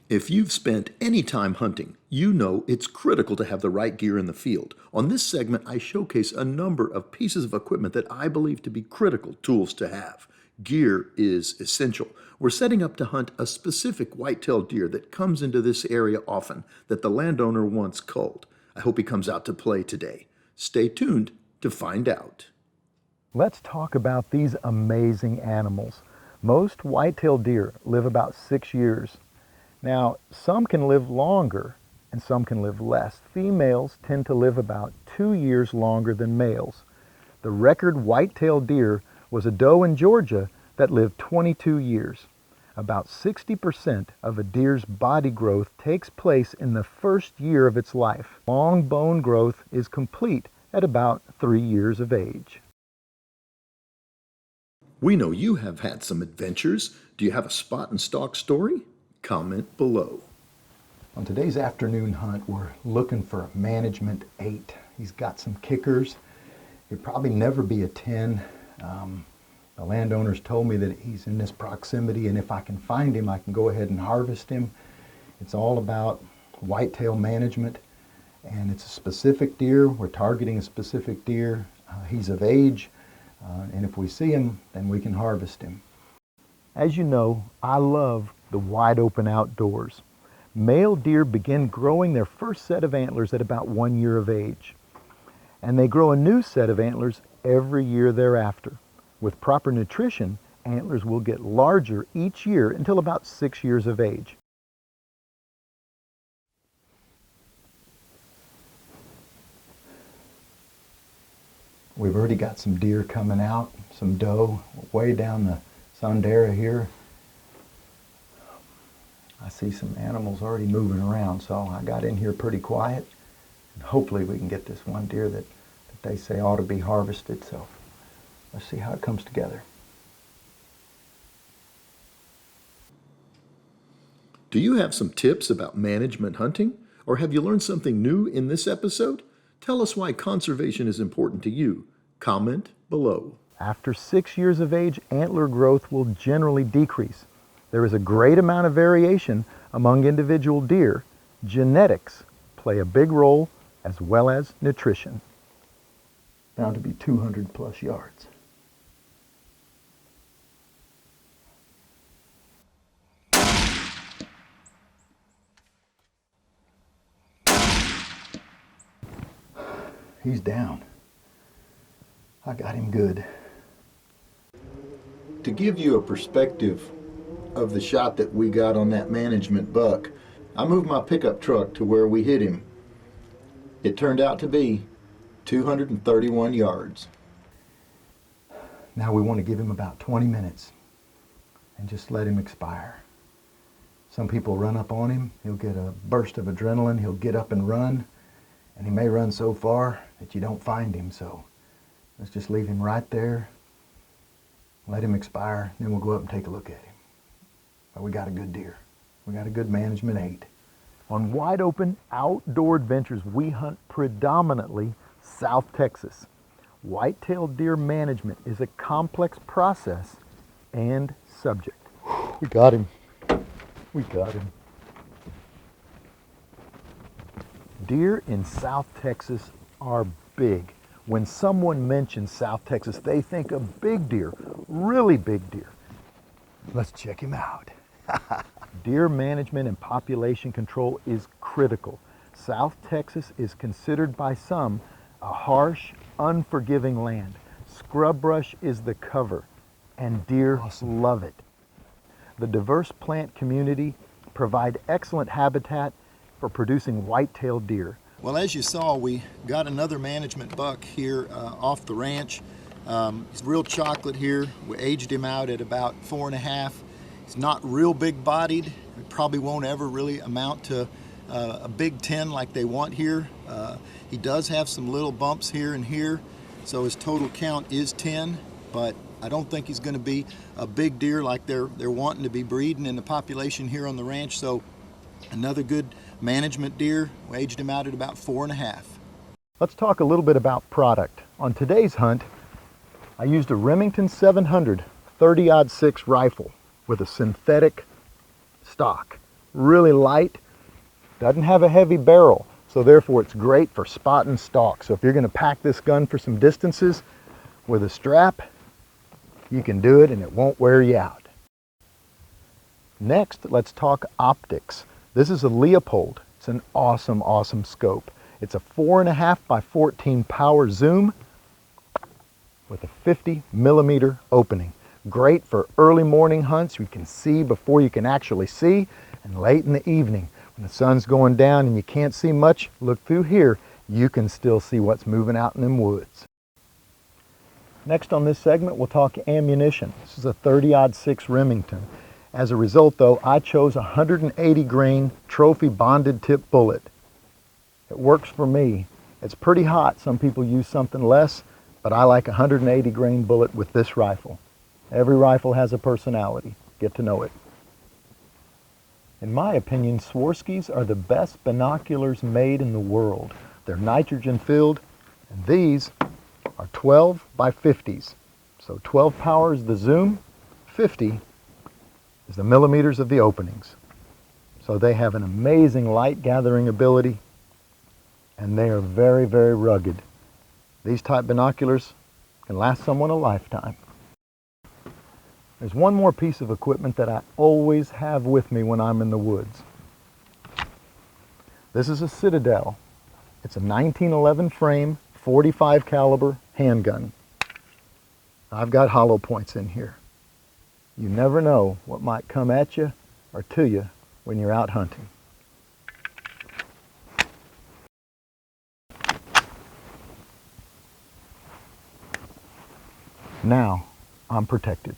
If you've spent any time hunting, you know it's critical to have the right gear in the field. On this segment, I showcase a number of pieces of equipment that I believe to be critical tools to have. Gear is essential. We're setting up to hunt a specific whitetail deer that comes into this area often that the landowner wants culled. I hope he comes out to play today. Stay tuned to find out. Let's talk about these amazing animals. Most whitetail deer live about 6 years. Now, some can live longer and some can live less. Females tend to live about 2 years longer than males. The record whitetail deer was a doe in Georgia that lived 22 years. About 60% of a deer's body growth takes place in the first year of its life. Long bone growth is complete at about 3 years of age. We know you have had some adventures. Do you have a spot and stalk story? Comment below. On today's afternoon hunt, we're looking for a management 8. He's got some kickers. He'll probably never be a 10. The landowners told me that he's in this proximity, and if I can find him, I can go ahead and harvest him. It's all about whitetail management, and it's a specific deer. We're targeting a specific deer. He's of age, and if we see him, then we can harvest him. As you know, I love the wide open outdoors. Male deer begin growing their first set of antlers at about 1 year of age, and they grow a new set of antlers every year thereafter. With proper nutrition, antlers will get larger each year until about 6 years of age. We've already got some deer coming out, some doe way down the Sondera here. I see some animals already moving around, so I got in here pretty quiet. And hopefully we can get this one deer that they say ought to be harvested. So let's see how it comes together. Do you have some tips about management hunting? Or have you learned something new in this episode? Tell us why conservation is important to you. Comment below. After 6 years of age, antler growth will generally decrease. There is a great amount of variation among individual deer. Genetics play a big role, as well as nutrition. Bound to be 200 plus yards. He's down. I got him good. To give you a perspective of the shot that we got on that management buck, I moved my pickup truck to where we hit him. It turned out to be 231 yards. Now we want to give him about 20 minutes and just let him expire. Some people run up on him, he'll get a burst of adrenaline, he'll get up and run, and he may run so far that you don't find him. So let's just leave him right there, let him expire, then we'll go up and take a look at him. But we got a good deer. We got a good management 8. On wide open outdoor adventures, we hunt predominantly South Texas. Whitetail deer management is a complex process and subject. We got him. We got him. Deer in South Texas are big. When someone mentions South Texas, they think of big deer, really big deer. Let's check him out. Deer management and population control is critical. South Texas is considered by some a harsh, unforgiving land. Scrub brush is the cover, and deer love it. The diverse plant community provide excellent habitat for producing white-tailed deer. Well, as you saw, we got another management buck here off the ranch. He's real chocolate here. We aged him out at about 4.5. He's not real big bodied. It probably won't ever really amount to a big 10 like they want here. He does have some little bumps here and here, so his total count is 10, but I don't think he's going to be a big deer like they're wanting to be breeding in the population here on the ranch. So another good management deer. We aged him out at about 4.5. Let's talk a little bit about product. On today's hunt, I used a Remington 700 30-06 rifle with a synthetic stock. really light, doesn't have a heavy barrel, so therefore it's great for spot and stalk. So if you're going to pack this gun for some distances with a strap, you can do it and it won't wear you out. Next, let's talk optics. This is a Leopold. It's an awesome, awesome scope. It's a 4.5 by 14 power zoom with a 50 millimeter opening. Great for early morning hunts. You can see before you can actually see, and late in the evening when the sun's going down and you can't see much, look through here, you can still see what's moving out in them woods. Next on this segment, we'll talk ammunition. This is a 30-06 Remington. As a result though, I chose a 180 grain trophy bonded tip bullet. It works for me. It's pretty hot. Some people use something less, but I like a 180 grain bullet with this rifle. Every rifle has a personality. Get to know it. In my opinion, Swarovskis are the best binoculars made in the world. They're nitrogen filled, and these are 12 by 50s. So 12 power is the zoom, 50 is the millimeters of the openings. So they have an amazing light gathering ability, and they are very, very rugged. These type binoculars can last someone a lifetime. There's one more piece of equipment that I always have with me when I'm in the woods. This is a Citadel. It's a 1911 frame, 45 caliber handgun. I've got hollow points in here. You never know what might come at you or to you when you're out hunting. Now, I'm protected.